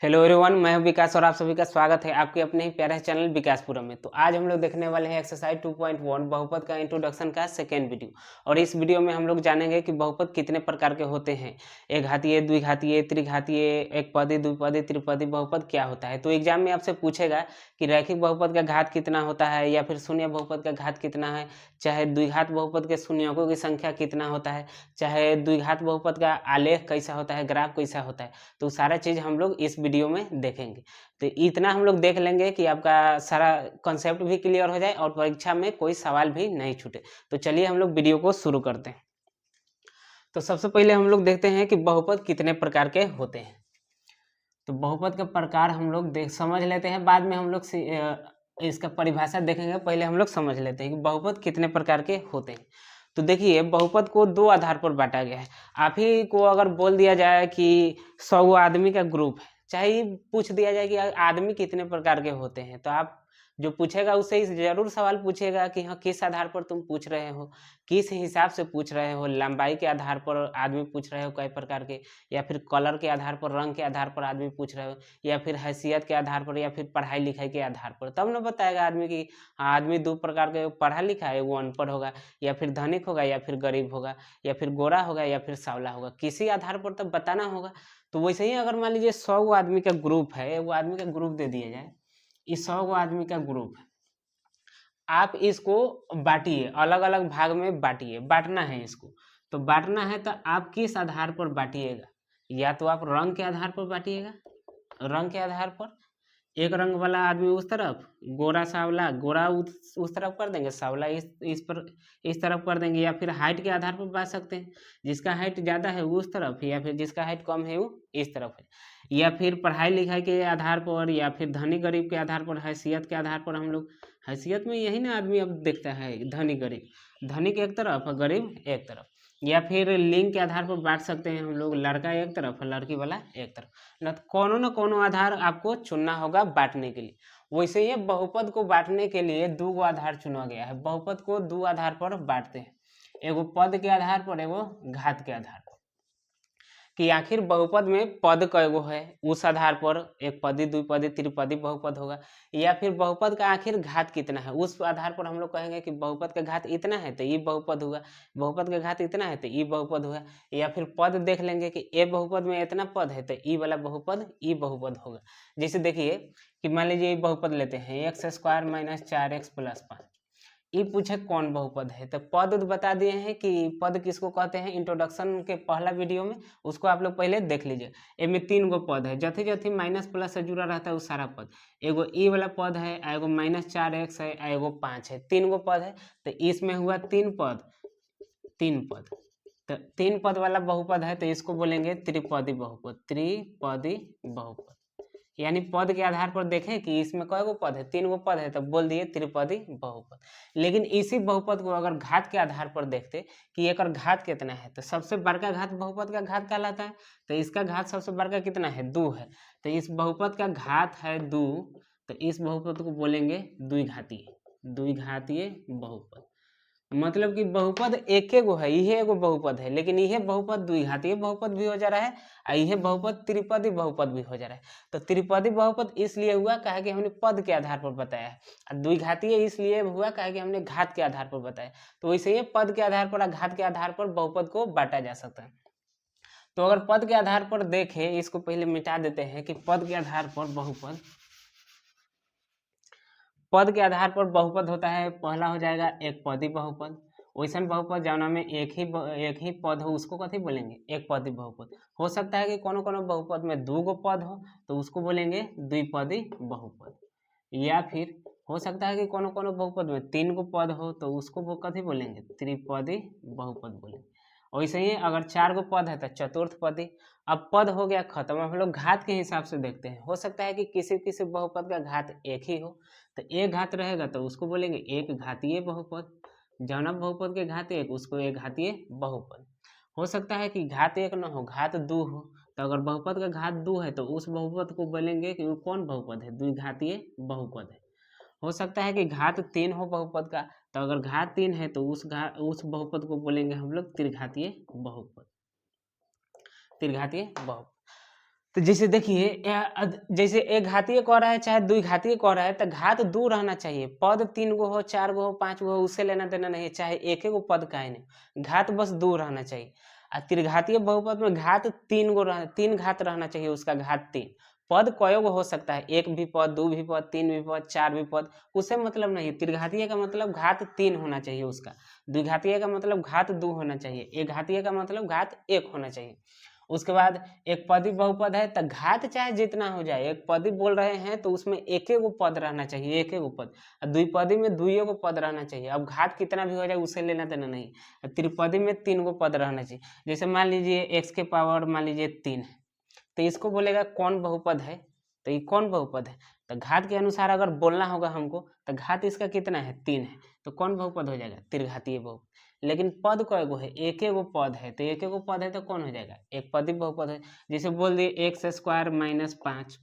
Hello everyone, मैं हूं विकास और आप सभी का स्वागत है आपके अपने ही प्यारे चैनल विकासपुरम में। तो आज हम लोग देखने वाले हैं एक्सरसाइज 2.1 बहुपद का इंट्रोडक्शन का सेकेंड वीडियो। और इस वीडियो में हम लोग जानेंगे कि बहुपद कितने प्रकार के होते हैं। एक घातीय, द्विघातीय, त्रिघातीय, एक पदी, द्विपदी, त्रिपदी बहुपद क्या होता है। तो एग्जाम में आपसे पूछेगा कि रैखिक बहुपद का घात कितना होता है या फिर शून्य बहुपद का घात कितना है, चाहे द्विघात बहुपद के शून्यकों की संख्या कितना होता है, चाहे द्विघात बहुपद का आलेख कैसा होता है, ग्राफ कैसा होता है। तो सारा चीज़ हम लोग इस वीडियो में देखेंगे। तो इतना हम लोग देख लेंगे कि आपका सारा कॉन्सेप्ट भी क्लियर हो जाए और परीक्षा में कोई सवाल भी नहीं छूटे। तो चलिए हम लोग वीडियो को शुरू करते हैं। तो सबसे पहले हम लोग देखते हैं कि बहुपद कितने प्रकार के होते हैं। तो बहुपद का प्रकार हम लोग देख समझ लेते हैं, बाद में हम लोग इसका परिभाषा देखेंगे। पहले हम लोग समझ लेते हैं कि बहुपद कितने प्रकार के होते हैं। तो देखिए, बहुपद को दो आधार पर बांटा गया है। आप ही को अगर बोल दिया जाए कि 100 आदमी का ग्रुप है, चाहे पूछ दिया जाए कि आदमी कितने प्रकार के होते हैं, तो आप जो पूछेगा उससे ही जरूर सवाल पूछेगा कि हाँ, किस आधार पर तुम पूछ रहे हो, किस हिसाब से पूछ रहे हो। लंबाई के आधार पर आदमी पूछ रहे हो कई प्रकार के, या फिर कलर के आधार पर, रंग के आधार पर आदमी पूछ रहे हो, या फिर हैसियत के आधार पर, या फिर पढ़ाई लिखाई के आधार पर। तब न बताएगा आदमी कि हाँ, आदमी दो प्रकार के पढ़ा लिखा है, वो अनपढ़ होगा, या फिर धनिक होगा, या फिर गरीब होगा, या फिर गोरा होगा, या फिर सांवला होगा। किसी आधार पर तब बताना होगा। तो वैसे ही अगर मान लीजिए 100 आदमी का ग्रुप है, वो आदमी का ग्रुप दे दिया जाए, इस 100 आदमी का ग्रुप है, आप इसको बांटिए, अलग अलग भाग में बांटिए। बांटना है इसको, तो बांटना है तो आप किस आधार पर बांटिएगा। या तो आप रंग के आधार पर बांटिएगा, रंग के आधार पर एक रंग वाला आदमी उस तरफ, गोरा सांवला, गोरा उस तरफ कर देंगे, सांवला इस पर इस तरफ कर देंगे। या फिर हाइट के आधार पर बांट सकते हैं, जिसका हाइट ज़्यादा है वो उस तरफ, या फिर जिसका हाइट कम है वो इस तरफ है। या फिर पढ़ाई लिखाई के आधार पर, या फिर धनी गरीब के आधार पर, हैसियत के आधार पर हम लोग, हैसियत में यही ना आदमी अब देखता है, धनी गरीब, धनिक एक तरफ और गरीब एक तरफ। या फिर लिंग के आधार पर बांट सकते हैं हम लोग, लड़का एक तरफ और लड़की वाला एक तरफ। न कोनो आधार आपको चुनना होगा बांटने के लिए। वैसे ही बहुपद को बांटने के लिए दो आधार चुना गया है। बहुपद को दो आधार पर बांटते हैं, एगो पद के आधार पर, एगो घात के आधार पर। कि आखिर बहुपद में पद कएगो है, उस आधार पर एक पदी, द्विपदी, त्रिपदी बहुपद होगा। या फिर बहुपद का आखिर घात कितना है, उस आधार पर हम लोग कहेंगे कि बहुपद का घात इतना है तो ये बहुपद हुआ, बहुपद का घात इतना है तो ये बहुपद हुआ। या फिर पद देख लेंगे कि ए बहुपद में इतना पद है तो ई वाला बहुपद ई बहुपद होगा। जैसे देखिए कि मान लीजिए ये बहुपद लेते हैं, x² - 4x + 5। ये पूछे कौन बहुपद है, तो पद बता दिए हैं कि पद किसको कहते हैं। इंट्रोडक्शन के पहला वीडियो में उसको आप लोग पहले देख लीजिए। इनमें 3 गो पद है, जथे जथे माइनस प्लस से जुड़ा रहता है वो सारा पद। एगो ई वाला पद है, एगो -4x है, एगो 5 है। 3 गो पद है, तो इसमें हुआ 3 पद, 3 पद। तो 3 पद वाला बहुपद है तो इसको बोलेंगे त्रिपदी बहुपद, त्रिपदी बहुपद। यानी पद के आधार पर देखें कि इसमें कई गो पद है, 3 गो पद है, तो बोल दिए त्रिपदी बहुपद। लेकिन इसी बहुपद को अगर घात के आधार पर देखते कि एक घात कितना है, तो सबसे बड़का घात बहुपद का घात कहलाता है। तो इसका घात सबसे बड़का कितना है, 2 है। तो इस बहुपद का घात है 2, तो इस बहुपद को बोलेंगे द्विघातीय, द्विघातीय बहुपद। मतलब कि बहुपद एके गो है, इहे एगो बहुपद है, लेकिन इहे बहुपद द्विघातीय बहुपद भी हो जा रहा है और इहे बहुपद त्रिपदी बहुपद भी हो जा रहा है। तो त्रिपदी बहुपद इसलिए हुआ काहे कि हमने पद के आधार पर बताया है, और द्विघातीय इसलिए हुआ काहे कि हमने घात के आधार पर बताया। तो वैसे ही पद के आधार पर और घात के आधार पर बहुपद को बांटा जा सकता है। तो अगर पद के आधार पर देखें, इसको पहले मिटा देते हैं कि पद के आधार पर बहुपद, पद के आधार पर बहुपद होता है। पहला हो जाएगा एक पदी बहुपद, वैसन बहुपद जौना में एक ही पद हो उसको कथी बोलेंगे, एक पदी बहुपद। हो सकता है कि कोनो कोनो बहुपद में 2 गो पद हो तो उसको बोलेंगे द्विपदी बहुपद। या फिर हो सकता है कि कोनो कोनो बहुपद में 3 गो पद हो तो उसको वो कथी बोलेंगे, त्रिपदी बहुपद बोलेंगे। वैसे ही अगर 4 गो पद है तो चतुर्थपदी। अब पद हो गया खत्म, अब हम लोग घात के हिसाब से देखते हैं। हो सकता है कि किसी किसी बहुपद का घात एक ही हो, तो एक घात रहेगा तो उसको बोलेंगे एक घातीय बहुपद। जौना बहुपद के घात एक, उसको एक घातीय बहुपद। हो सकता है कि घात एक न हो, घात 2 हो, तो अगर बहुपद का घात 2 है तो उस बहुपद को बोलेंगे कि वो कौन बहुपद है, द्विघातीय बहुपद है। हो सकता है कि घात 3 हो बहुपद का, तो अगर घात 3 है तो उस बहुपद को बोलेंगे हम लोग त्रिघातीय बहुपद, त्रिघातीय बहुपद। तो जैसे देखिए जैसे एक घातीय कह रहा है चाहे द्विघातीय कह रहा है तो घात दो रहना चाहिए। पद 3 गो हो, 4 गो हो, 5 गो हो, उससे लेना देना नहीं है, चाहे एक गो पद का ही नहीं, घात बस दो रहना चाहिए। त्रिघातीय बहुपद में घात 3 गो 3 घात रहना चाहिए, उसका घात 3। पद कई गो हो सकता है, एक भी पद, दो भी पद, तीन भी पद, चार भी पद, उससे मतलब नहीं। त्रिघातीय का मतलब घात 3 होना चाहिए उसका, द्विघातीय का मतलब घात 2 होना चाहिए, एक घातीय का मतलब घात 1 होना चाहिए। उसके बाद एक पदी बहुपद है तो घात चाहे जितना हो जाए, एक पदी बोल रहे हैं तो उसमें एक गो पद रहना चाहिए, एक गो पद। द्विपदी में दुइयो गो पद रहना चाहिए। अब घात कितना भी हो जाए उसे लेना देना नहीं। त्रिपदी में 3 गो पद रहना चाहिए। जैसे मान लीजिए x के पावर मान लीजिए 3 है, तो इसको बोलेगा कौन बहुपद है, तो ये कौन बहुपद है, तो घात के अनुसार अगर बोलना होगा हमको तो घात इसका कितना है 3 है, तो कौन बहुपद हो जाएगा, त्रिघातीय बहुपद। लेकिन पद कय गो है, एक गो पद है, तो एक गो पद है तो कौन हो जाएगा, एक पदी बहुपद है। जैसे बोल दिए एक्स स्क्वायर माइनस 5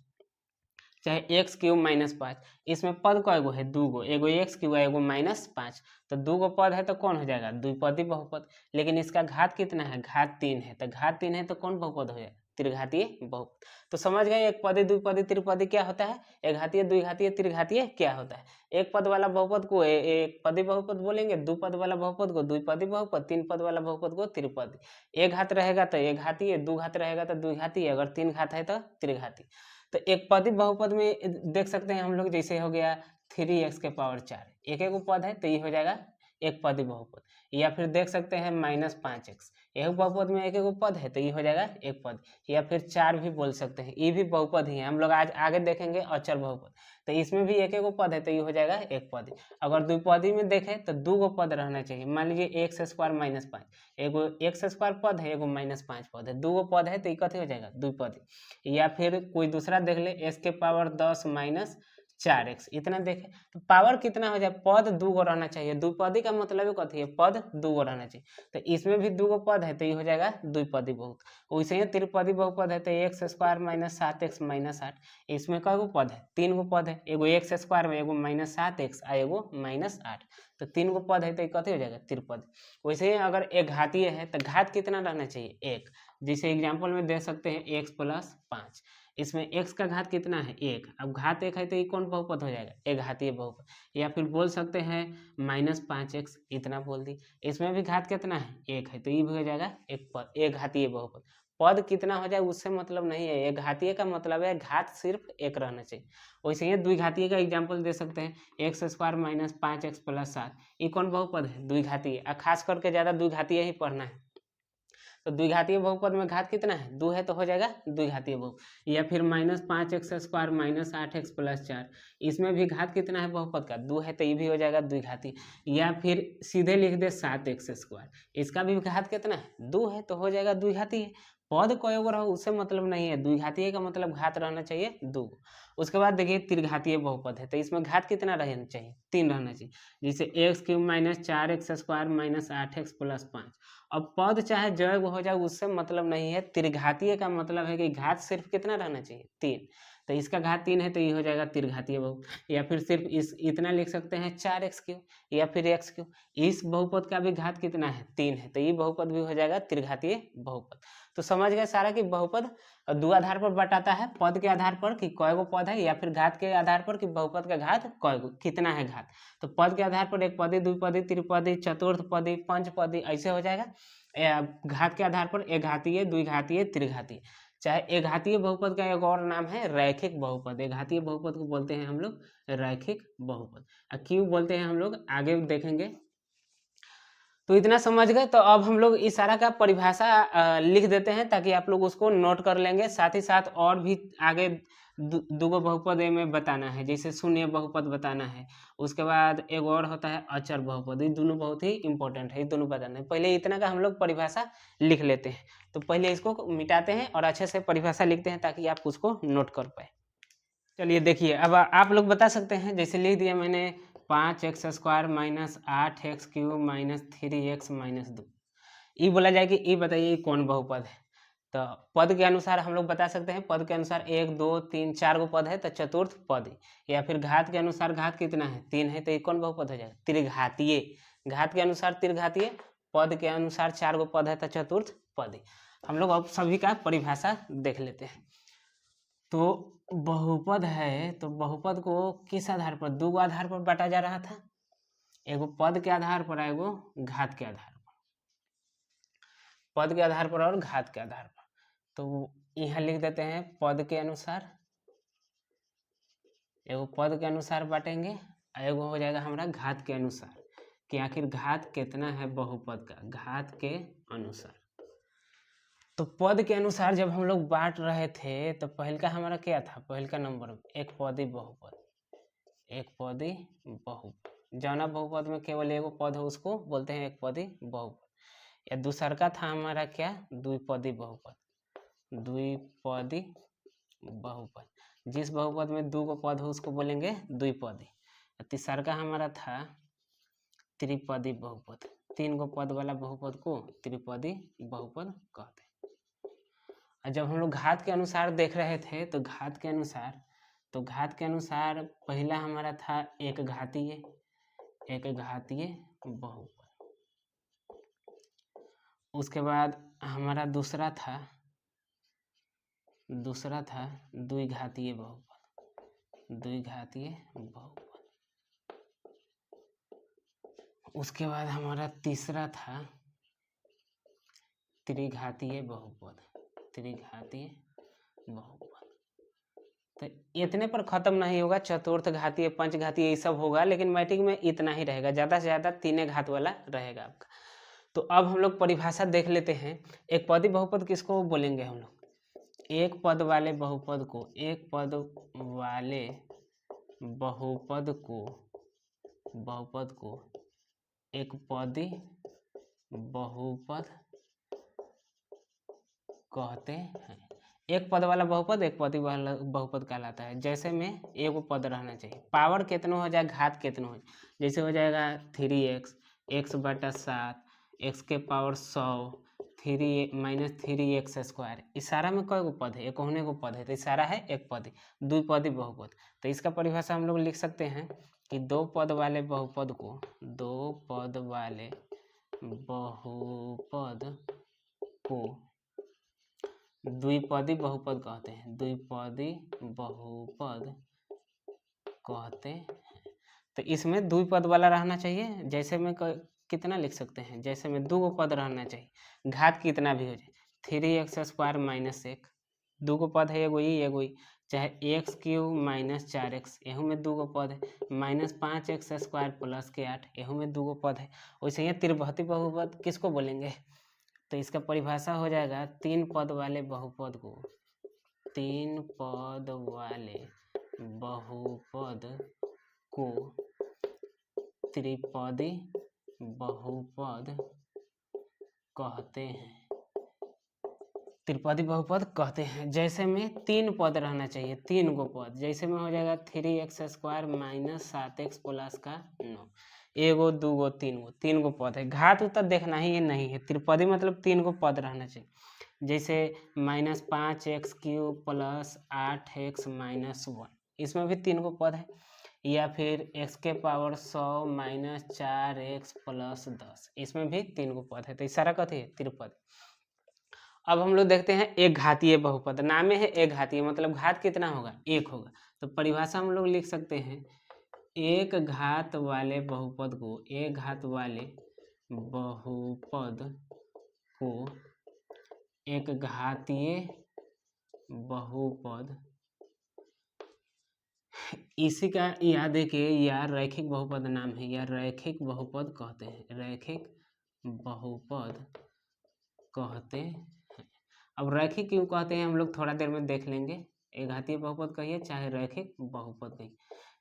चाहे एक्स क्यूब माइनस 5, इसमें पद कय गो है, दो गो, एगो एक्स क्यूब एगो माइनस 5, तो दो गो पद है तो कौन हो जाएगा, द्विपदी बहुपद। लेकिन इसका घात कितना है, घात 3 है, तो घात 3 है तो कौन बहुपद हो जाएगा, त्रिघातीय बहुपद। तो समझ गए एक पदी द्विपदी त्रिपदी क्या होता है, एक घातीय द्विघातीय त्रिघातीय क्या होता है। एक पद वाला बहुपद को एक पदी बहुपद बोलेंगे, दो पद वाला बहुपद को द्विपदी बहुपद, तीन पद वाला बहुपद को त्रिपदी। एक घात रहेगा तो एक घातीय, दो घात रहेगा तो द्विघातीय, अगर तीन घात है तो त्रिघातीय। तो एक पदी बहुपद में देख सकते हैं हम लोग, जैसे हो गया 3x के पावर 4, एक एक पद है तो ये हो जाएगा एक पदी बहुपद। या फिर देख सकते हैं -5x, एक बहुपद में एक एक पद है तो ये हो जाएगा एक पद। या फिर 4 भी बोल सकते हैं, ये भी बहुपद ही है, हम लोग आज आगे देखेंगे अचर बहुपद। तो इसमें भी एक एक पद है तो ये हो जाएगा एक पदी। अगर द्विपदी में देखें तो दो गो पद रहना चाहिए। मान लीजिए एक्स स्क्वायर माइनस 5, एगो एक्स स्क्वायर पद है, एगो -5 पद है, दो गो पद है तो ये कथी हो जाएगा, द्विपदी। या फिर कोई दूसरा देख ले, एस के पावर 10 माइनस 4x, इतना देखे तो पावर कितना हो जाए, पद दो गो रहना चाहिए। द्विपदी का मतलब कथी है, पद दो गो रहना चाहिए, तो इसमें भी दो गो पद है तो ये हो जाएगा द्विपदी बहुत। वैसे ही त्रिपदी बहुपद है तो x square minus 7x minus 8, इसमें कै गो पद है, 3 गो पद है, एगो एक्स स्क्वायर में एगो -7x आ एगो -8, तो 3 गो पद है तो कथी हो जाएगा, त्रिपदी। वैसे ही अगर एक घातीय है तो घात कितना रहना चाहिए, एक। जैसे एग्जाम्पल में दे सकते हैं x + 5, इसमें x का घात कितना है, एक। अब घात एक है तो ये कौन बहुपद हो जाएगा, एक घातीय बहुपद। या फिर बोल सकते हैं -5x, इतना बोल दी, इसमें भी घात कितना है, एक है, तो ये भी हो जाएगा एक पद, एक घातीय बहुपद। पद कितना हो जाए उससे मतलब नहीं है, एक घातीय का मतलब है घात सिर्फ एक रहना चाहिए। वैसे ही द्विघातीय का एग्जाम्पल दे सकते हैं, एक्स स्क्वायर माइनस 5x + 7, ये कौन बहुपद है, द्विघातीय। खास करके ज़्यादा द्विघातीय ही पढ़ना है। तो द्विघातीय बहुपद में घात कितना है, दो है तो हो जाएगा द्विघातीय बहुपद। या फिर -5x² माइनस 8x + 4, इसमें भी घात कितना है बहुपद का, दो है तो ये भी हो जाएगा द्विघातीय। या फिर सीधे लिख दे 7x², इसका भी घात कितना है, दो है तो हो जाएगा द्विघातीय। पद कोई अगर हो उससे मतलब नहीं है, द्विघातीय का मतलब घात रहना चाहिए दो। उसके बाद देखिए त्रिघातीय बहुपद है तो इसमें घात कितना रहना चाहिए, 3 रहना चाहिए। जैसे x³ minus 4x² minus 8x + 5। अब पद चाहे जय हो जाए उससे मतलब नहीं है, त्रिघातीय का मतलब है कि घात सिर्फ कितना रहना चाहिए, 3। तो इसका घात 3 है तो ये हो जाएगा त्रिघातीय बहुपद। या फिर सिर्फ इस इतना लिख सकते हैं 4x³ या फिर x³, इस बहुपद का भी घात कितना है, 3 है, तो ये बहुपद भी हो जाएगा त्रिघातीय बहुपद। तो समझ गए सारा कि बहुपद दो आधार पर बटाता है, पद के आधार पर कि कय गो पद है, या फिर घात के आधार पर कि बहुपद का घात कय गो कितना है घात। तो पद के आधार पर एक पदी, द्विपदी, त्रिपदी, चतुर्थपदी, पंचपदी ऐसे हो जाएगा। घात के आधार पर एक घातीय, द्विघातीय, त्रिघातीय। चाहे एक घातीय बहुपद का एक और नाम है रैखिक बहुपद। एक घातीय बहुपद को बोलते हैं हम लोग रैखिक बहुपद, क्यों बोलते हैं हम लोग आगे देखेंगे। तो इतना समझ गए। तो अब हम लोग इस सारा का परिभाषा लिख देते हैं ताकि आप लोग उसको नोट कर लेंगे। साथ ही साथ और भी आगे दूगो बहुपद में बताना है, जैसे शून्य बहुपद बताना है। उसके बाद एक और होता है अचर बहुपद। ये दोनों बहुत ही इंपॉर्टेंट है, ये दोनों बताना है। पहले इतना का हम लोग परिभाषा लिख लेते हैं। तो पहले इसको मिटाते हैं और अच्छे से परिभाषा लिखते हैं ताकि आप उसको नोट कर पाए। चलिए देखिए, अब आप लोग बता सकते हैं, जैसे लिख दिया मैंने 5x² minus 8x³ minus 3x minus 2। ये बोला जाए कि ये बताइए कौन बहुपद है। तो पद के अनुसार हम लोग बता सकते हैं, पद के अनुसार 1 2 3 4 गो पद है तो चतुर्थ पदी। या फिर घात के अनुसार घात कितना है, 3 है, तो ये कौन बहुपद हो जाएगा, त्रिघातीय। घात के अनुसार त्रिघातीय, पद के अनुसार 4 गो पद है तो चतुर्थ पदी। हम लोग अब सभी का परिभाषा देख लेते हैं। तो बहुपद है तो बहुपद को किस आधार पर, दो आधार पर बांटा जा रहा था, एगो पद के आधार पर, एगो घात के आधार पर, पद के आधार पर और घात के आधार पर। तो यहाँ लिख देते हैं पद के अनुसार, एगो पद के अनुसार बांटेंगे, एगो हो जाएगा हमारा घात के अनुसार, कि आखिर घात कितना है बहुपद का, घात के अनुसार। तो पद के अनुसार जब हम लोग बांट रहे थे तो पहल का हमारा क्या था, पहल का नंबर एक पदी बहुपद, एक पदी बहुपद, जौना बहुपद में केवल एगो पद हो उसको बोलते हैं एक पदी बहुपद। या दूसर का था हमारा क्या, द्विपदी बहुपद, द्विपदी बहुपद, जिस बहुपद में दो गो पद हो उसको बोलेंगे द्विपदी। तीसर का हमारा था त्रिपदी बहुपद, तीन गो पद वाला बहुपद को त्रिपदी बहुपद कहते हैं। जब हम लोग घात के अनुसार देख रहे थे तो घात के अनुसार पहला हमारा था एक घातीय बहुपद, उसके बाद हमारा दूसरा था द्विघातीय बहुपद, उसके बाद हमारा तीसरा था त्रिघातीय बहुपद। तो इतने पर खत्म नहीं होगा, चतुर्थ घातीय, पंचघातीय ये सब होगा, लेकिन मैट्रिक में इतना ही रहेगा, ज़्यादा से ज़्यादा तीन घात वाला रहेगा आपका। तो अब हम लोग परिभाषा देख लेते हैं। एक पदी बहुपद किसको बोलेंगे हम लोग, एक पद वाले बहुपद को, एक पद वाले बहुपद को एक पदी बहुपद कहते हैं। एक पद वाला बहुपद एक पदी वाला बहुपद कहलाता है। जैसे में एगो पद रहना चाहिए, पावर कितना हो जाए, घात कितना हो जाए, जैसे हो जाएगा 3x, x/7, x के पावर 100, 3 - 3x²। इशारा में कई गो पद है, एक होने को पद है, तो इशारा है एक पदी, द्विपदी बहुपद। तो इसका परिभाषा हम लोग लिख सकते हैं कि दो पद वाले बहुपद को द्विपदी बहुपद कहते हैं, तो इसमें द्विपद वाला रहना चाहिए। जैसे में कितना लिख सकते हैं, जैसे में दो गो पद रहना चाहिए, घात कितना भी हो जाए, 3x² - 1, दो गो पद है, एगो ई, चाहे x³ - 4x, एहू में दो गो पद है, -5x² + 8, एहू में दो गो पद है। वैसे ही त्रिपदी बहुपद किसको बोलेंगे, तो इसका परिभाषा हो जाएगा तीन पद वाले बहुपद को त्रिपदी बहुपद कहते हैं। जैसे में तीन पद रहना चाहिए, तीन गो पद, जैसे में हो जाएगा 3x² - 7x + 9, एगो दूगो तीन गो पद है। घात उत्तर देखना ही नहीं है, त्रिपदी मतलब तीन गो पद रहना चाहिए। जैसे -5x³ + 8x - 1, इसमें भी तीन गो पद है। या फिर x के पावर 100 - 4x + 10, इसमें भी तीन गो पद है। तो इशारा कथी है, त्रिपद। अब हम लोग देखते हैं एक घातीय बहुपद, नाम में है एक घातीय, मतलब घात कितना होगा, एक होगा। तो परिभाषा हम लोग लिख सकते हैं, एक घात वाले बहुपद को एक घातीय बहुपद, इसी का याद है कि या रैखिक बहुपद नाम है, या रैखिक बहुपद कहते हैं, रैखिक बहुपद कहते हैं। अब रैखिक क्यों कहते हैं हम लोग थोड़ा देर में देख लेंगे। एक घातीय बहुपद कहिए चाहे रैखिक बहुपद कहिए,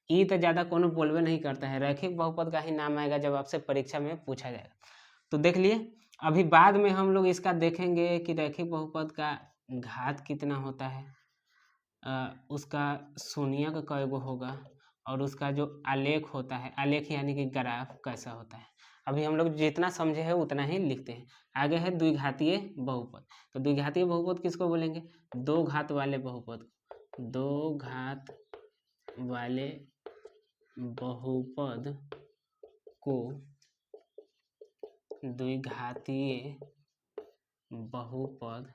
ई तो ज़्यादा कोनो बोलवे नहीं करता है, रैखिक बहुपद का ही नाम आएगा जब आपसे परीक्षा में पूछा जाएगा। तो देख लिए, अभी बाद में हम लोग इसका देखेंगे कि रैखिक बहुपद का घात कितना होता है, उसका शून्यक कई गो होगा, और उसका जो आलेख होता है, आलेख यानी कि ग्राफ कैसा होता है। अभी हम लोग जितना समझे हैं उतना ही लिखते हैं। आगे है द्विघातीय बहुपद। तो द्विघातीय बहुपद किसको बोलेंगे, दो घात वाले बहुपद को द्विघातीय बहुपद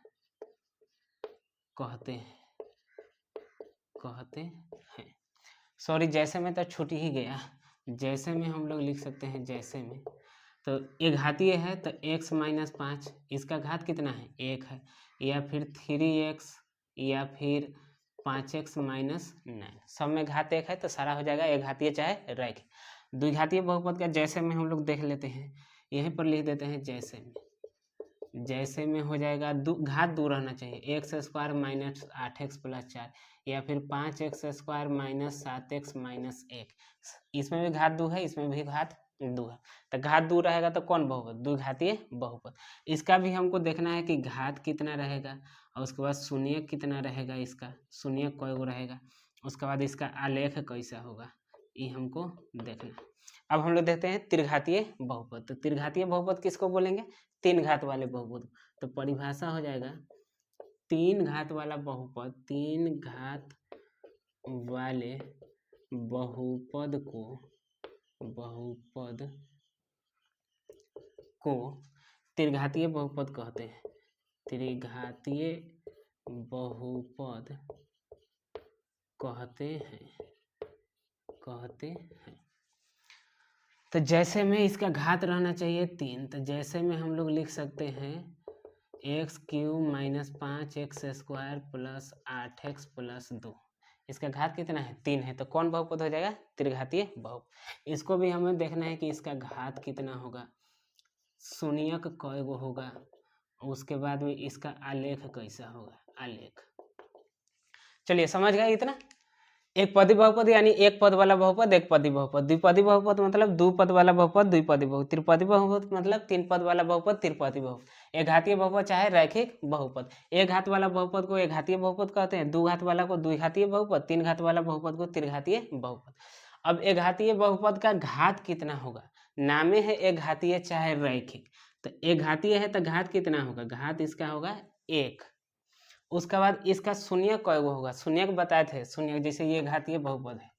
कहते हैं। कहते हैं। सॉरी, जैसे में तो छूट ही गया, जैसे में हम लोग लिख सकते हैं जैसे में। तो एक घातीय है तो x माइनस 5, इसका घात कितना है 1 है, या फिर 3x या फिर 5x माइनस 9, सब में घात 1 है तो सारा हो जाएगा एक घातीय चाहे रैखिक। द्विघातीय बहुपद का जैसे में हम लोग देख लेते हैं, यहीं पर लिख देते हैं जैसे में। जैसे में हो जाएगा घात दूर रहना चाहिए, x square minus 8x plus 4, या फिर 5x square minus 7x minus 1। इसमें भी घात दो है, इसमें भी घात दो है, तो घात दो रहेगा तो कौन बहुपद, द्विघातीय बहुपद। इसका भी हमको देखना है कि घात कितना रहेगा, और उसके बाद शून्य कितना रहेगा, इसका शून्य कई गो रहेगा, उसके बाद इसका आलेख कैसा होगा, ये हमको देखना है। अब हम लोग देखते हैं त्रिघातीय बहुपद। तो त्रिघातीय बहुपद किसको बोलेंगे, तीन घात वाले बहुपद। तो परिभाषा हो जाएगा तीन घात वाला बहुपद, तीन घात वाले बहुपद को त्रिघातीय बहुपद कहते हैं। त्रिघातीय बहुपद कहते हैं। तो जैसे में इसका घात रहना चाहिए 3, तो जैसे में हम लोग लिख सकते हैं x cube minus 5x square plus 8x plus 2। इसका घात कितना है 3 है, तो कौन बहुपद हो जाएगा, त्रिघातीय बहुपद। इसको भी हमें देखना है कि इसका घात कितना होगा, शून्यक कय गो होगा, उसके बाद में इसका आलेख कैसा होगा, आलेख। चलिए समझ गए इतना। एक पदी बहुपद यानी एक पद वाला बहुपद, एक पदी बहुपद। द्विपदी बहुपद मतलब दो पद वाला बहुपद, द्विपदी बहुपद। त्रिपदी बहुपद मतलब तीन पद वाला बहुपद, त्रिपदी बहुपद। एक घातीय बहुपद चाहे रैखिक बहुपद। एक घात वाला बहुपद को एक घातीय बहुपद कहते हैं, दो घात वाला को द्विघातीय बहुपद, तीन घात वाला बहुपद को त्रिघातीय बहुपद। अब एक घातीय बहुपद का घात कितना होगा, नामे है एक घातीय चाहे रैखिक, तो एक घातीय है तो घात कितना होगा, घात इसका होगा 1। उसके बाद इसका शून्य कय गो होगा, शून्य बताए थे, शून्य जैसे ये घातीय बहुपद है,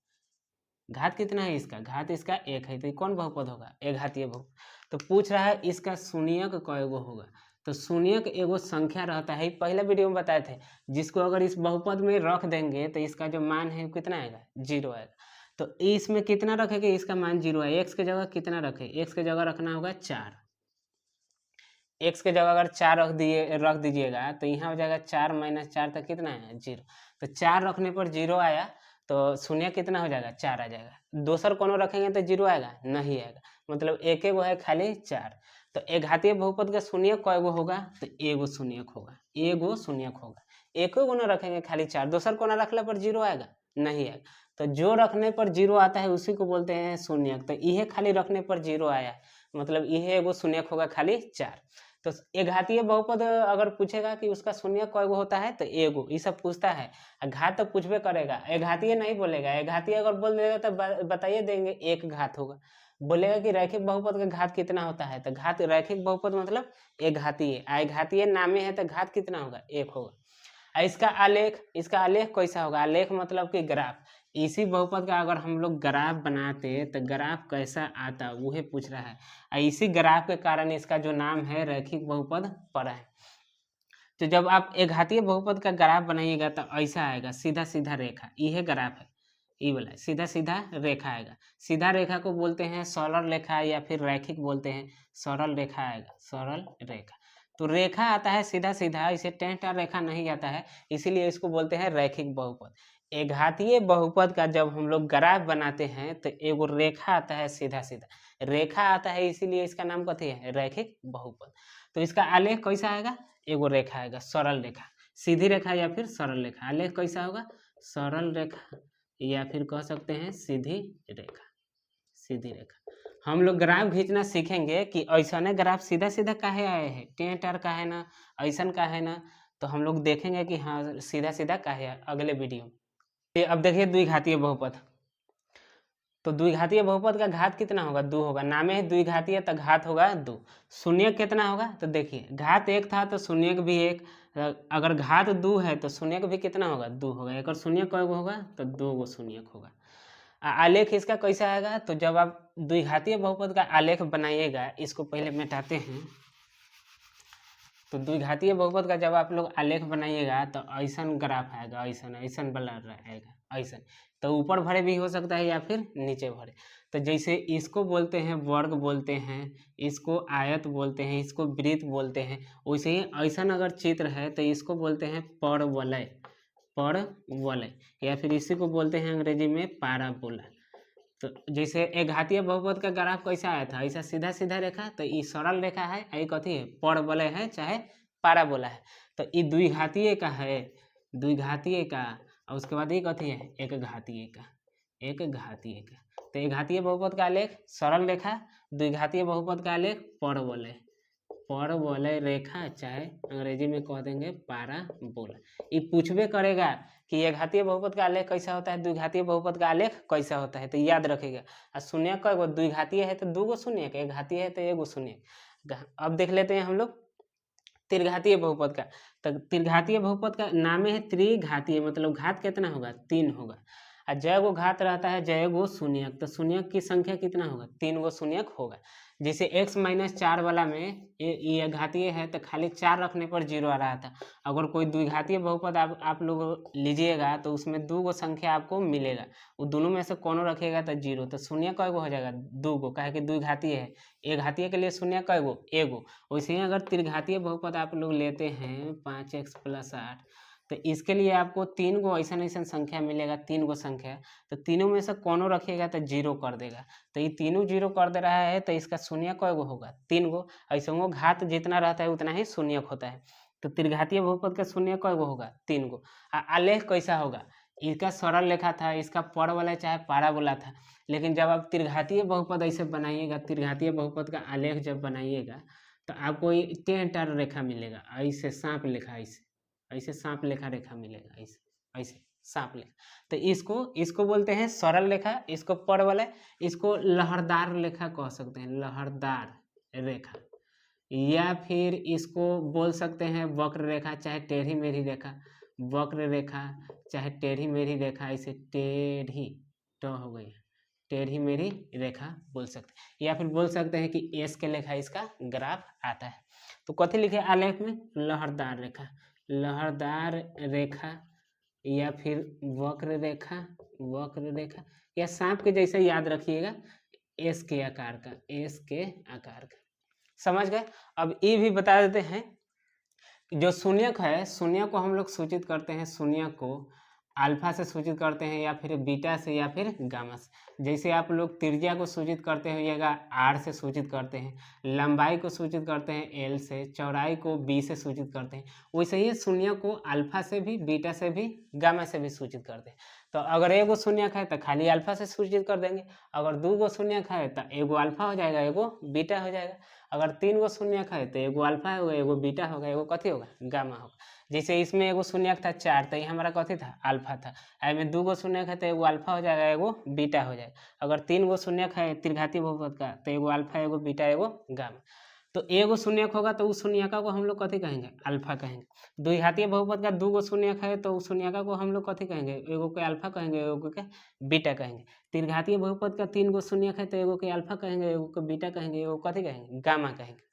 घात कितना है इसका, घात इसका 1 है, तो कौन बहुपद होगा, एक घातीय बहुपद। तो पूछ रहा है इसका शून्य कय गो होगा, तो शून्य एगो संख्या रहता है, पहले वीडियो में बताए थे, जिसको अगर इस बहुपद में रख देंगे तो इसका जो मान है कितना आएगा, 0 आएगा। तो इसमें कितना रखेंगे, इसका मान 0 है, एक्स के जगह कितना रखे, एक्स के जगह रखना होगा 4। एक्स के जगह अगर 4 रख दीजिएगा तो यहाँ हो जाएगा 4 माइनस 4 तक कितना है 0। तो 4 रखने पर 0 आया, तो शून्य कितना हो जाएगा 4 आ जाएगा। दूसर कोनो रखेंगे तो 0 आएगा, नहीं आएगा, मतलब एक वो है खाली 4। तो एक घातीय बहुपद का शून्य कय गो होगा, तो एगो शून्य होगा, एगो शून्य होगा। एक गो न रखेंगे खाली 4, दूसर कोना रखने पर 0 आएगा, नहीं आएगा। तो जो रखने पर 0 आता है उसी को बोलते हैं शून्य। तो यह खाली रखने पर 0 आया, मतलब यह एगो शून्य होगा खाली 4। तो एक घातीय बहुपद अगर पूछेगा कि उसका शून्य कय गो होता है तो एगो, ये सब पूछता है। घात तो पूछबे करेगा, एक घातीय नहीं बोलेगा। एक घातीय अगर बोल देगा तो बताइए देंगे एक घात होगा। बोलेगा कि रैखिक बहुपद का घात कितना होता है, तो घात रैखिक बहुपद मतलब एक घातीय, एक घातीय नामे है तो घात कितना होगा, 1 होगा। इसका आलेख कैसा होगा, आलेख मतलब कि ग्राफ। इसी बहुपद का अगर हम लोग ग्राफ बनाते तो ग्राफ कैसा आता वह पूछ रहा है। इसी ग्राफ के कारण इसका जो नाम है रैखिक बहुपद पड़ा है। तो जब आप एक घातीय बहुपद का ग्राफ बनाइएगा तो ऐसा आएगा, सीधा सीधा रेखा, यह ग्राफ है, ये वाला सीधा सीधा रेखा आएगा। सीधा रेखा को बोलते हैं सरल रेखा, या फिर रैखिक बोलते हैं, सरल रेखा आएगा, सरल रेखा। तो रेखा आता है सीधा सीधा, इसे टेढ़ा रेखा नहीं आता है, इसीलिए इसको बोलते हैं रैखिक बहुपद। एक घातीय बहुपद का जब हम लोग ग्राफ बनाते हैं तो एगो रेखा आता है, सीधा सीधा रेखा आता है, इसीलिए इसका नाम कथी है, रैखिक बहुपद। तो इसका आलेख कैसा आएगा, एगो रेखा आएगा, सरल रेखा, सीधी रेखा या फिर सरल रेखा। आलेख कैसा होगा, सरल रेखा या फिर कह सकते हैं सीधी रेखा, सीधी रेखा। हम लोग ग्राफ खींचना सीखेंगे कि ऐसा ग्राफ सीधा सीधा काहे आए हैं, टेढ़ का है ना, ऐसा का है ना, तो हम लोग देखेंगे कि हाँ सीधा सीधा काहे है अगले वीडियो में। अब देखिए द्विघातीय बहुपद। तो द्विघातीय बहुपद का घात कितना होगा, 2 होगा, नामे है द्विघातीय तो घात होगा 2। शून्य कितना होगा, तो देखिए घात 1 था तो शून्य भी 1, अगर घात 2 है तो शून्य भी कितना होगा, 2 होगा। एक और शून्य कय गो होगा, तो 2 गो शून्य होगा। आलेख इसका कैसा आएगा, तो जब आप द्विघातीय बहुपद का आलेख बनाइएगा, इसको पहले मिटाते हैं। तो द्विघातीय बहुपद का जब आप लोग आलेख बनाइएगा तो ऐसन ग्राफ आएगा, ऐसन ऐसन वाला आएगा ऐसन। तो ऊपर भरे भी हो सकता है या फिर नीचे भरे। तो जैसे इसको बोलते हैं वर्ग बोलते हैं, इसको आयत बोलते हैं, इसको वृत्त बोलते हैं, वैसे ही ऐसन अगर चित्र है तो इसको बोलते हैं परवलय, परवलय, या फिर इसी को बोलते हैं अंग्रेजी में पैराबोला। तो जैसे एक घातीय बहुपद का ग्राफ कैसा आया था, ऐसा सीधा सीधा रेखा, तो ये सरल रेखा है, ये कथी है, परवलय है चाहे पैराबोला है। तो ये द्विघातीय का है, द्विघातीय का, और उसके बाद ये कथी है, एक घातीय का, एक घातीय का। तो एक घातीय बहुपद का आलेख सरल रेखा, द्विघातीय बहुपद का आलेख परवलय, परवलय रेखा, चाहे अंग्रेजी में कह देंगे पैराबोला। ये पूछबे करेगा कि एक घातीय बहुपद का आलेख कैसा होता है, द्विघातीय बहुपद का आलेख कैसा होता है, तो याद रखेगा। और शून्य का द्विघातीय है तो दो गो शून्य, एक घातीय है तो एक गो शून्य। अब देख लेते हैं हम लोग त्रिघातीय बहुपद का। तो त्रिघातीय बहुपद का नाम है त्रिघातीय, मतलब घात कितना होगा, 3 होगा। और जय गो घात रहता है जय गो शून्यक, तो शून्यक की संख्या कितना होगा, 3 गो शून्यक होगा। जैसे x-4 वाला में ये घातीय है तो खाली 4 रखने पर 0 आ रहा था। अगर कोई द्विघातीय बहुपद आप लोग लीजिएगा तो उसमें 2 गो संख्या आपको मिलेगा, वो दोनों में से कोनो रखिएगा तो 0, तो शून्य कै गो हो जाएगा, 2 गो, काहे कि द्विघातीय है। एक घातीय के लिए शून्य कै गो, एगो। वैसे ही अगर त्रिघातीय बहुपद आप लोग लेते हैं 5x + 8, तो इसके लिए आपको 3 गो ऐसा संख्या मिलेगा, 3 गो संख्या, तो तीनों में से कोनो रखिएगा तो 0 कर देगा। तो ये तीनों 0 कर दे रहा है, तो इसका शून्य कै गो होगा, 3 गो। ऐसे वो घात जितना रहता है उतना ही शून्यक होता है। तो त्रिघातीय बहुपद का शून्य कै गो होगा, 3 गो। आलेख कैसा होगा, इसका सरल रेखा था, इसका परवलय चाहे पैराबोला था। लेकिन जब आप त्रिघातीय बहुपद ऐसे बनाइएगा, त्रिघातीय बहुपद का आलेख जब बनाइएगा तो आपको ये टेढ़ रेखा मिलेगा, ऐसे सांप लेखा, ऐसे ऐसे सांप लेखा रेखा मिलेगा, ऐसे ऐसे सांप लेखा। तो इसको बोलते हैं सरल रेखा, इसको परवलय, इसको लहरदार रेखा कह सकते हैं, लहरदार रेखा, या फिर इसको बोल सकते हैं वक्र रेखा चाहे टेढ़ी मेढ़ी रेखा, वक्र रेखा चाहे टेढ़ी मेढ़ी रेखा, ऐसे टेढ़ी तो हो गई, टेढ़ी मेढ़ी रेखा बोल सकते हैं। या फिर बोल सकते हैं कि एस के लेखा इसका ग्राफ आता है। तो कथी लिखे आलेख में, लहरदार रेखा, लहरदार रेखा, या फिर वक्र रेखा, वक्र रेखा, या सांप के जैसे याद रखिएगा, एस के आकार का, एस के आकार का। समझ गए। अब ये भी बता देते हैं जो शून्यक है, शून्य को हम लोग सूचित करते हैं, शून्य को अल्फा से सूचित करते हैं या फिर बीटा से या फिर गामा से। जैसे आप लोग त्रिज्या को सूचित करते होइएगा आर से सूचित करते हैं, लंबाई को सूचित करते हैं एल से, चौड़ाई को बी से सूचित करते हैं, वैसे ही शून्य को अल्फा से भी, बीटा से भी, गामा से भी सूचित करते हैं। तो अगर एगो शून्यक है तो खाली अल्फा से सूचित कर देंगे, अगर 2 गो शून्यक है तो एगो अल्फा हो जाएगा, एगो बीटा हो जाएगा, अगर 3 गो शून्यक है तो एगो अल्फा होगा, एगो बीटा होगा, एगो कथी होगा, गामा होगा। जैसे इसमें एगो शून्यक था 4, तो ये हमारा कथी था, अल्फा था। में 2 गो शून्यक है तो एगो अल्फा हो जाएगा, एगो बीटा हो जाएगा। अगर 3 गो शून्यक है त्रिघातीय बहुपद का तो एगो अल्फा, एगो बीटा, एगो गामा। तो एगो शून्यक होगा तो उस शून्यका को हम लोग कथी कहेंगे, अल्फा कहेंगे। द्विघातीय बहुपद का 2 गो शून्यक है तो उस शून्यका को हम लोग कथी कहेंगे, एगो के अल्फा कहेंगे, एगो के बीटा कहेंगे। त्रिघातीय बहुपद का 3 गो शून्यक है तो एगो के अल्फा कहेंगे, एगो के बीटा कहेंगे, एगो कथी कहेंगे, गामा कहेंगे।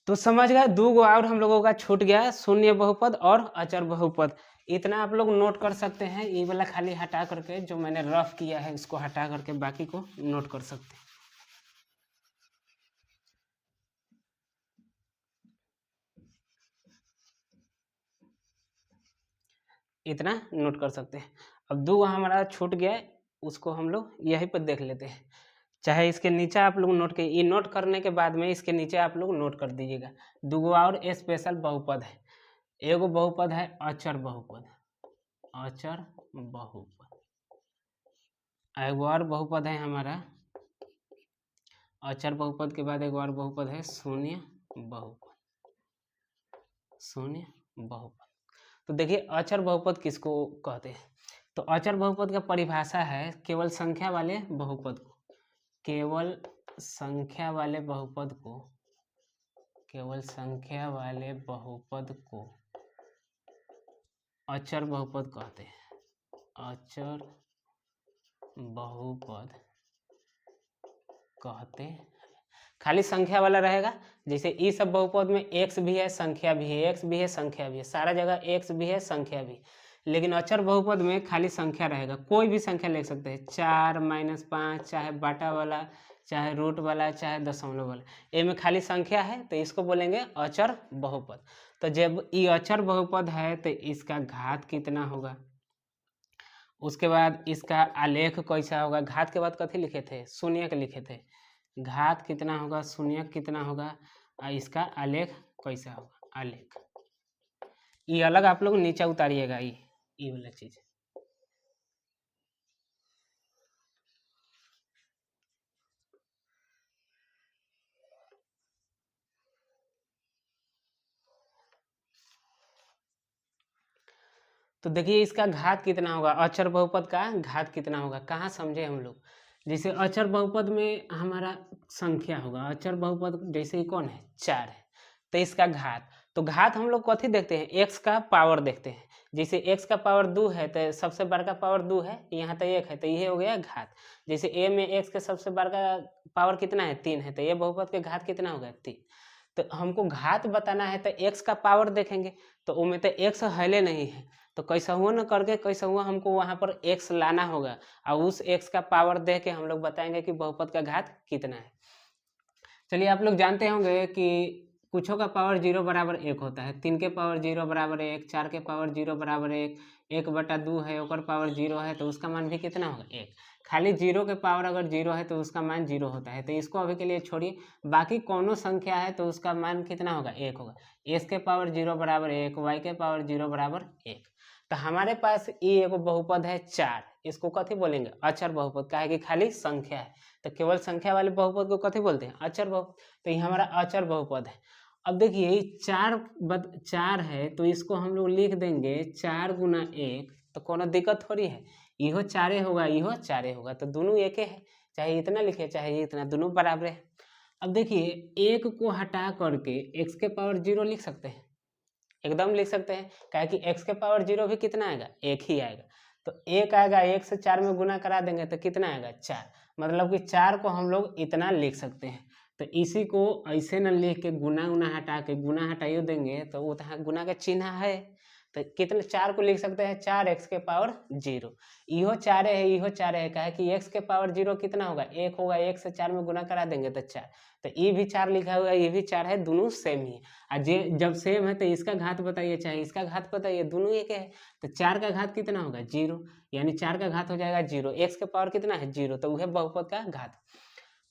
तो समझ गए। 2 गो और हम लोगों का छूट गया, शून्य बहुपद और अचर बहुपद। इतना आप लोग नोट कर सकते हैं, ये वाला खाली हटा करके, जो मैंने रफ किया है इसको हटा करके बाकी को नोट कर सकते हैं। इतना नोट कर सकते हैं। अब 2 हमारा छूट गया है, उसको हम लोग यहीं पर देख लेते हैं। चाहे इसके नीचे आप लोग नोट के, ये नोट करने के बाद में इसके नीचे आप लोग नोट कर दीजिएगा। 2 गो और स्पेशल बहुपद है। एगो बहुपद है अचर बहुपद, अचर बहुपद। एगो और बहुपद है हमारा, अचर बहुपद के बाद एगो और बहुपद है शून्य बहुपद, शून्य बहुपद। तो देखिए अचर बहुपद किसको कहते हैं, तो अचर बहुपद का परिभाषा है केवल संख्या वाले बहुपद को, केवल संख्या वाले बहुपद को, केवल संख्या वाले बहुपद को अचर बहुपद कहते हैं, अचर बहुपद कहते हैं। खाली संख्या वाला रहेगा। जैसे ई सब बहुपद में एक्स भी है, संख्या भी है, एक्स भी है, संख्या भी है, सारा जगह एक्स भी है, संख्या भी। लेकिन अचर बहुपद में खाली संख्या रहेगा, कोई भी संख्या लिख सकते हैं, 4 -5, चाहे बाटा वाला, चाहे रूट वाला, चाहे दशमलव वाला, ए में खाली संख्या है तो इसको बोलेंगे अचर बहुपद। तो जब ये अचर बहुपद है तो इसका घात कितना होगा, उसके बाद इसका आलेख कैसा होगा। घात के बाद कथी लिखे थे, शून्यक लिखे थे। घात कितना होगा, शून्यक कितना होगा, और इसका आलेख कैसा होगा, आलेख ये अलग आप लोग नीचे उतारिएगा, ये वाला चीज। तो देखिए इसका घात कितना होगा, अचर बहुपद का घात कितना होगा, कहाँ समझे हम लोग। जैसे अचर बहुपद में हमारा संख्या होगा, अचर बहुपद जैसे ही कौन है, 4 है, तो इसका घात, तो घात हम लोग कथी देखते हैं, एक्स का पावर देखते हैं। जैसे एक्स का पावर 2 है तो सबसे बड़का पावर 2 है, यहाँ तो 1 है, तो ये हो गया घात। जैसे ए में एक्स के सबसे बड़का पावर कितना है, 3 है, तो ये बहुपद के घात कितना होगा, 3। तो हमको घात बताना है तो एक्स का पावर देखेंगे, तो उनमें तो एक्स हले नहीं है, तो कैसा हुआ न करके कैसा हुआ हमको वहाँ पर एक्स लाना होगा, और उस एक्स का पावर दे के हम लोग बताएंगे कि बहुपद का घात कितना है। चलिए आप लोग जानते होंगे कि कुछों का पावर 0 बराबर 1 होता है, 3 के पावर 0 बराबर 1, 4 के पावर 0 बराबर 1, 1/2 है ओकर पावर 0 है तो उसका मान भी कितना होगा, 1। खाली 0 के पावर अगर 0 है तो उसका मान 0 होता है, तो इसको अभी के लिए छोड़िए। बाकी कौनो संख्या है तो उसका मान कितना होगा, 1 होगा। एक्स के पावर 0 बराबर 1, वाई के पावर 0 बराबर 1। तो हमारे पास ये एगो बहुपद है 4, इसको कथी बोलेंगे, अचर बहुपद, काहे कि खाली संख्या है, तो केवल संख्या वाले बहुपद को कथी बोलते हैं, अचर बहुपद। तो ये हमारा अचर बहुपद है। अब देखिए 4 है तो इसको हम लोग लिख देंगे 4 गुना 1, तो कोनो दिक्कत थोड़ी है, इहो 4 होगा, इहो 4 होगा, तो दोनों एक है, चाहे इतना लिखे चाहे इतना, दोनों बराबर है। अब देखिए 1 को हटा करके एक्स के पावर 0 लिख सकते हैं, एकदम लिख सकते हैं, काहे कि x के पावर 0 भी कितना आएगा, 1 ही आएगा। तो 1 आएगा, 1 से 4 में गुना करा देंगे तो कितना आएगा, 4। मतलब कि 4 को हम लोग इतना लिख सकते हैं। तो इसी को ऐसे न लिख के गुना हटा के, गुना हटाइए देंगे तो वो गुना का चिन्ह है, तो कितने 4 को लिख सकते हैं, 4x के पावर 0। इहो 4 है, इहो 4 है, काहे कि x के पावर 0 कितना होगा, 1 होगा, 1 से 4 में गुना करा देंगे तो 4। तो ये भी 4 लिखा हुआ है, ये भी 4 है, दोनों सेम ही है। जब सेम है तो इसका घात बताइए चाहे इसका घात बताइए, दोनों एक है। तो 4 का घात कितना होगा, 0, यानी 4 का घात हो जाएगा 0। x के पावर कितना है, 0, तो वह बहुपद का घात।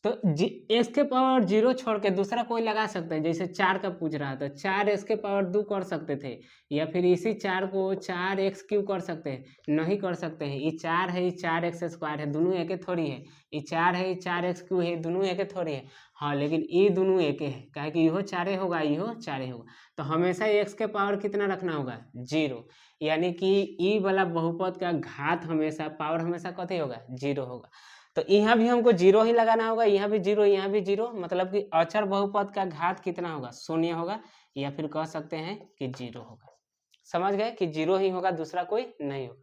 तो एक्स के पावर 0 छोड़ के दूसरा कोई लगा सकते हैं, जैसे 4 का पूछ रहा था, 4 एक्स के पावर 2 कर सकते थे, या फिर इसी 4 को 4x क्यों कर सकते हैं, नहीं कर सकते हैं। ये 4 है, ये 4x स्क्वायर है, दोनों एक थोड़ी है। ये 4 है, ये 4x क्यों है, दोनों एक थोड़ी है। हाँ लेकिन ये दोनों एक है, काहे कि इहो 4 होगा, इहो 4 होगा, तो हमेशा एक्स के पावर कितना रखना होगा, 0। यानी कि ई वाला बहुपद का घात हमेशा, पावर हमेशा कथी होगा, 0 होगा। तो यहाँ भी हमको 0 ही लगाना होगा, यहाँ भी 0, यहाँ भी 0, मतलब कि अचर बहुपद का घात कितना होगा, 0 होगा, या फिर कह सकते हैं कि 0 होगा। समझ गए कि 0 ही होगा, दूसरा कोई नहीं होगा।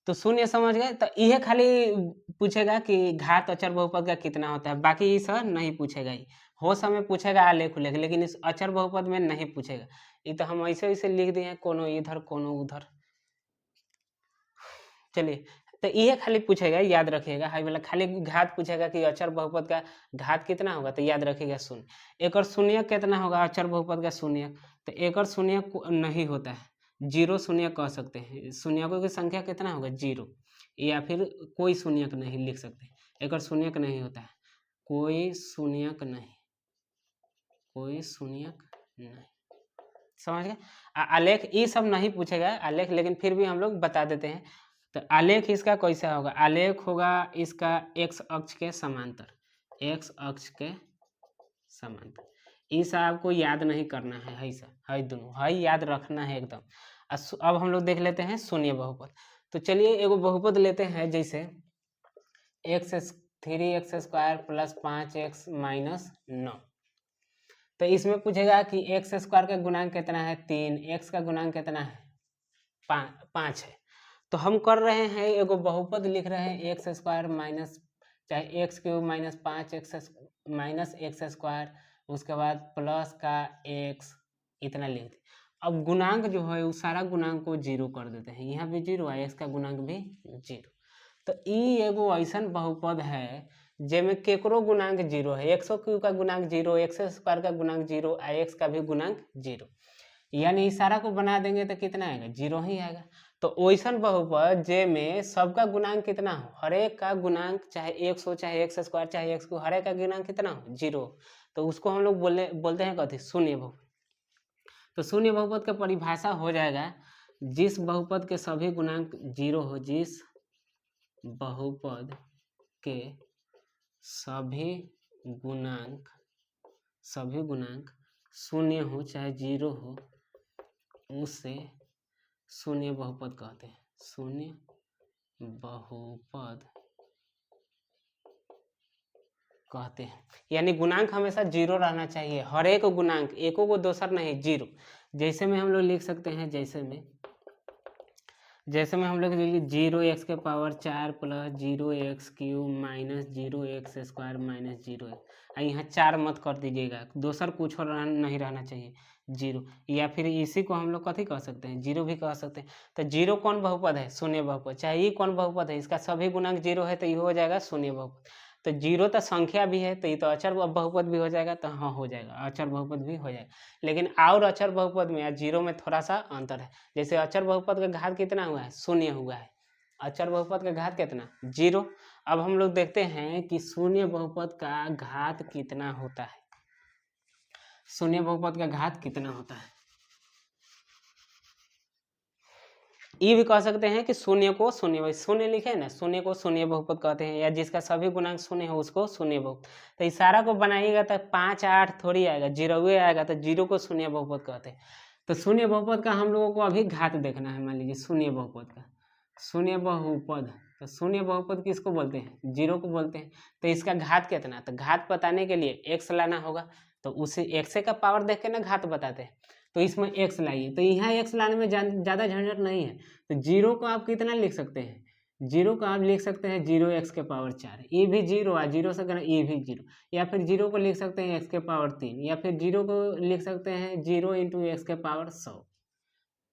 तो 0 समझ गए। तो यह खाली पूछेगा कि घात अचर बहुपद का कितना होता है, बाकी ये सब नहीं पूछेगा। ही हो समय पूछेगा आलेख उलेख, लेकिन इस अचर बहुपद में नहीं पूछेगा। ये तो हम ऐसे ऐसे लिख दिए हैं, कोनो इधर कोनो उधर। चलिए, तो ये खाली पूछेगा, याद रखिएगा, हाई वाला खाली घात पूछेगा कि अचर बहुपद का घात कितना होगा, तो याद रखिएगा 0। एक और शून्य कितना होगा, अचर बहुपद का शून्य, तो एक और शून्य नहीं होता है, 0 शून्य कह सकते हैं। शून्यकों की संख्या कितना होगा, 0, या फिर कोई शून्यक नहीं लिख सकते। एक और शून्यक नहीं होता है, कोई शून्यक नहीं, कोई शून्यक नहीं। समझ गए। आलेख ये सब नहीं पूछेगा आलेख, लेकिन फिर भी हम लोग बता देते हैं। तो आलेख इसका कैसा होगा, आलेख होगा इसका x अक्ष के समांतर, x अक्ष के समांतर। इस आपको याद नहीं करना है, है दोनों है, याद रखना है एकदम। अब हम लोग देख लेते हैं शून्य बहुपद। तो चलिए एगो बहुपद लेते हैं, जैसे x 3x square plus 5x minus 9। तो इसमें पूछेगा कि एक्स स्क्वायर का गुणांक कितना है, 3, एक्स का गुणांक कितना है, 5 है। तो हम कर रहे हैं एगो बहुपद लिख रहे हैं, एक्स स्क्वायर माइनस चाहे x³ minus 5x minus x square, उसके बाद प्लस का x इतना लिख दें। अब गुणांक जो है उस सारा गुणांक को जीरो कर देते हैं, यहाँ भी जीरो है, x का गुणांक भी जीरो। तो ई एगो ऐसन बहुपद है जेमें केकरो गुणांक जीरो है, x³ का गुणांक जीरो, x² का गुणांक जीरो, x का भी गुणांक जीरो, यानी इस सारा को बना देंगे तो कितना आएगा, जीरो ही आएगा। तो वैसन बहुपद जेमें सबका गुणांक कितना हो, हर एक का गुणांक चाहे x हो चाहे x² चाहे x को, हर एक का गुणांक कितना हो, जीरो, तो उसको हम लोग बोलते हैं कथी, शून्य बहुपद। तो शून्य बहुपद का परिभाषा हो जाएगा जिस बहुपद के सभी गुणांक जीरो हो, जिस बहुपद के सभी गुणांक शून्य हो चाहे जीरो हो, उसे शून्य बहुपद कहते हैं, शून्य बहुपद कहते हैं। यानी गुणांक हमेशा जीरो रहना चाहिए, हर एक गुणांक, एको को दोसर नहीं, जीरो। जैसे में हम लोग लिख सकते हैं, जैसे में हम लोग लिख 0x⁴ plus 0x³ minus 0x² minus 0x, यहाँ 4 मत कर दीजिएगा, दोसर कुछ और नहीं रहना चाहिए, जीरो। या फिर इसी को हम लोग कथी कह सकते हैं, जीरो भी कह सकते हैं। तो जीरो कौन बहुपद है, शून्य बहुपद। चाहे ये कौन बहुपद है, इसका सभी गुणांक जीरो है तो ये हो जाएगा शून्य बहुपद। तो जीरो तो संख्या भी है तो ये तो अचर बहुपद भी हो जाएगा, तो हाँ हो जाएगा, अचर बहुपद भी हो जाएगा। लेकिन और अचर बहुपद में या जीरो में थोड़ा सा अंतर है। जैसे अचर बहुपद का घात कितना हुआ है, शून्य हुआ है, अचर बहुपद का घात कितना, जीरो। अब हम लोग देखते हैं कि शून्य बहुपद का घात कितना होता है, शून्य बहुपद का घात कितना होता है। ये भी कह सकते हैं कि शून्य को शून्य लिखे ना, शून्य को शून्य बहुपद कहते हैं, या जिसका सभी गुणांक शून्य हो उसको शून्य बहुपद। तो इस सारा को बनाइएगा तो 5 8 थोड़ी आएगा, जीरो आएगा, तो जीरो को शून्य बहुपद कहते हैं। तो शून्य बहुपद का हम लोगों को अभी घात देखना है। मान लीजिए शून्य बहुपद का, शून्य बहुपद, तो शून्य बहुपद किसको बोलते हैं, जीरो को बोलते हैं। तो इसका घात कितना, तो घात बताने के लिए x लाना होगा, तो उसे x का पावर देख के ना घात बताते हैं। तो इसमें x लाइए, तो यहाँ x लाने में ज़्यादा झंझट नहीं है। तो जीरो को आप कितना लिख सकते हैं, जीरो को आप लिख सकते हैं 0x⁴, ये भी जीरो है, जीरो से करना ये भी जीरो। या फिर जीरो को लिख सकते हैं x⁴, या फिर जीरो को लिख सकते हैं 0 × x⁴100,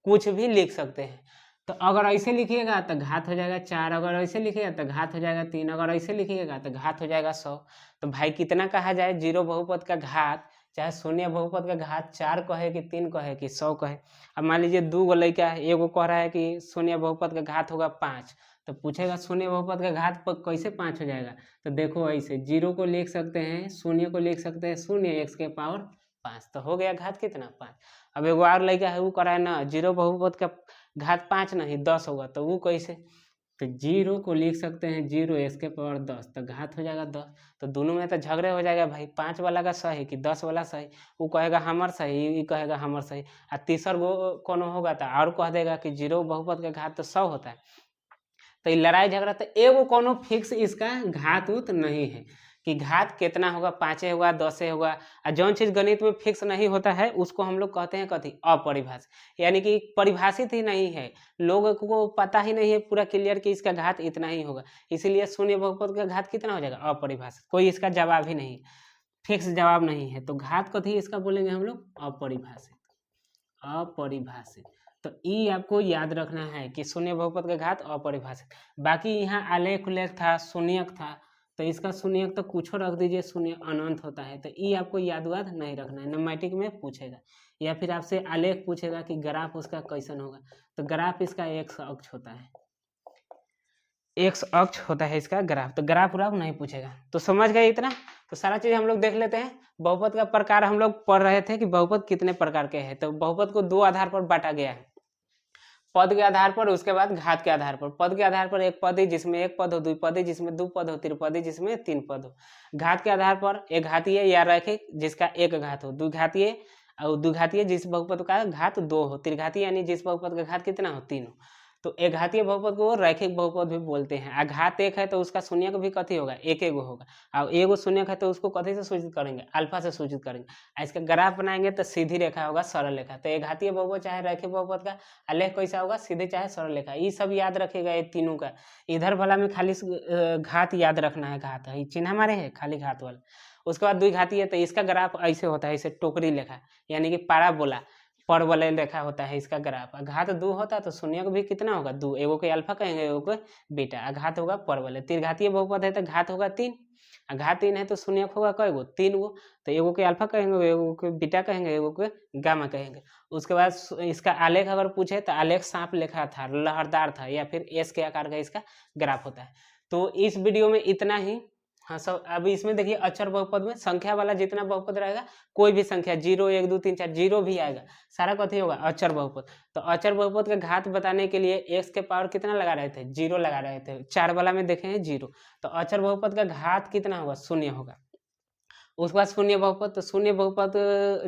कुछ भी लिख सकते हैं। तो अगर ऐसे लिखिएगा तो घात हो जाएगा 4, अगर ऐसे लिखिएगा तो घात हो जाएगा 3, अगर ऐसे लिखिएगा तो घात हो जाएगा 100। तो भाई कितना कहा जाए, जीरो बहुपद का घात चाहे शून्य बहुपद का घात 4 कहे कि 3 कहे कि 100 कहे। अब मान लीजिए 2 गो लड़का है, एगो कह रहा है कि शून्य बहुपद का घात होगा 5, तो पूछेगा शून्य बहुपद का घात कैसे 5 हो जाएगा। तो देखो ऐसे जीरो को लिख सकते हैं, शून्य को लिख सकते हैं शून्य x⁵, तो हो गया घात कितना 5। अब एगो और लड़का है, वो कह रहा है ना जीरो बहुपद का घात 5 नहीं 10 होगा, तो वो कैसे, तो जीरो को लिख सकते हैं 0x⁻10, तो घात हो जाएगा 10। तो दोनों में तो झगड़े हो जाएगा भाई, 5 वाला का सही कि 10 वाला सही, वो कहेगा हमर सही, ये कहेगा हमर सही, और तीसर गो कोनो होगा तो और कह देगा कि जीरो बहुपद का घात तो 100 होता है। तो ये लड़ाई झगड़ा, तो एगो कोनो फिक्स इसका घात उत नहीं है कि घात कितना होगा, 5 होगा 10 होगा। और जौन चीज़ गणित में फिक्स नहीं होता है उसको हम लोग कहते हैं कथी, अपरिभाषित, यानी कि परिभाषित ही नहीं है, लोगों को पता ही नहीं है पूरा क्लियर कि इसका घात इतना ही होगा, इसीलिए शून्य बहुपद का घात कितना हो जाएगा, अपरिभाषित, कोई इसका जवाब ही नहीं, फिक्स जवाब नहीं है। तो घात कथी इसका बोलेंगे हम लोग, अपरिभाषित, अपरिभाषित। तो ये आपको याद रखना है कि शून्य बहुपद का घात अपरिभाषित। बाकी यहाँ आलेख उल्लेख था, शून्यक था, तो इसका शून्यक तो कुछ रख दीजिए, शून्य अनंत होता है, तो ये आपको याद नहीं रखना है, न्यूमेटिक में पूछेगा, या फिर आपसे आलेख पूछेगा कि ग्राफ उसका कैसन होगा, तो ग्राफ इसका x अक्ष होता है, x अक्ष होता है इसका ग्राफ, तो ग्राफ उराफ नहीं पूछेगा। तो समझ गए इतना, तो सारा चीज हम लोग देख लेते हैं। बहुपद का प्रकार हम लोग पढ़ रहे थे कि बहुपद कितने प्रकार के हैं, तो बहुपद को 2 आधार पर बांटा गया है, पद के आधार पर, उसके बाद घात के आधार पर। पद के आधार पर एक पदी जिसमें एक पद हो, द्विपदी जिसमें 2 पद हो, त्रिपदी जिसमें 3 पद हो। घात के आधार पर एक घातीय या रैखिक जिसका एक घात हो, द्विघातीय और द्विघातीय जिस बहुपद का घात 2 हो, त्रिघातीय यानी जिस बहुपद का घात कितना हो 3 हो। तो एक घातीय बहुपद को रैखिक बहुपद भी बोलते हैं। आ घात एक है तो उसका शून्य भी कथी होगा, एक एगो होगा। और एगो शून्य है तो उसको कथी से सूचित करेंगे, अल्फा से सूचित करेंगे। इसका ग्राफ बनाएंगे तो सीधी रेखा होगा, सरल रेखा। तो एक घातीय बहुपद चाहे रैखिक बहुपद का आलेख कैसा होगा, सीधे चाहे सरल रेखा। ये सब याद रखेगा ये तीनों का। इधर वाला में खाली घात याद रखना है, घात है चिन्ह हमारे है खाली घात वाला। उसके बाद द्विघातीय है तो इसका ग्राफ ऐसे होता है, इसे टोकरी लेखा यानी कि पाराबोला परवलय रेखा होता है इसका ग्राफ। घात 2 होता है तो शून्य को भी कितना होगा 2, एगो के अल्फा कहेंगे एगो को बीटा। घात होगा परवलय। त्रिघातीय बहुपद है तो घात होगा 3, घात 3 है तो शून्य होगा कई गो, 3 गो। तो एगो के अल्फा कहेंगे, एगो के बीटा कहेंगे, एगो के गामा कहेंगे। उसके बाद इसका आलेख अगर पूछे तो आलेख सांप लेखा था, लहरदार था, या फिर एस के आकार का इसका ग्राफ होता है। तो इस वीडियो में इतना ही। हाँ सब। अब इसमें देखिए अक्षर बहुपद में संख्या वाला जितना बहुपद रहेगा, कोई भी संख्या 0 1 2 3 4 0 भी आएगा, सारा कथी होगा अक्षर बहुपद। तो अक्षर बहुपद का घात बताने के लिए x के पावर कितना लगा रहे थे, 0 लगा रहे थे। 4 वाला में देखे हैं 0। तो अक्षर बहुपद का घात कितना होगा, 0 होगा। उसके बाद शून्य बहुपद, तो शून्य बहुपद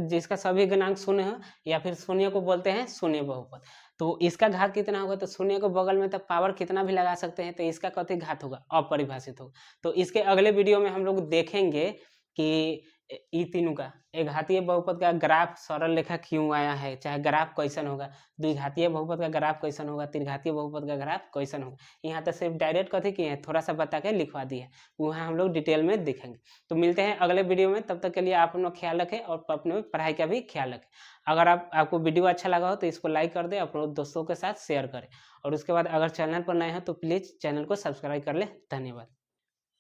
जिसका सभी गुणांक शून्य है या फिर शून्य को बोलते हैं शून्य बहुपद। तो इसका घात कितना होगा, तो शून्य को बगल में तो पावर कितना भी लगा सकते हैं, तो इसका कथी घात होगा, अपरिभाषित होगा। तो इसके अगले वीडियो में हम लोग देखेंगे कि ई तीनों का एक घातीय बहुपद का ग्राफ सरल रेखा क्यों आया है, चाहे ग्राफ कैसन होगा, द्विघातीय बहुपद का ग्राफ कैसन होगा, त्रिघातीय बहुपद का ग्राफ कैसन होगा। यहाँ तक सिर्फ डायरेक्ट कथी किए हैं, थोड़ा सा बता के लिखवा दिए, वहाँ हम लोग डिटेल में देखेंगे। तो मिलते हैं अगले वीडियो में, तब तक के लिए आप लोग ख्याल रखें और अपने पढ़ाई का भी ख्याल रखें। अगर आपको वीडियो अच्छा लगा हो तो इसको लाइक कर दें, अपने दोस्तों के साथ शेयर करें। और उसके बाद अगर चैनल पर नए हैं तो प्लीज़ चैनल को सब्सक्राइब कर लें। धन्यवाद।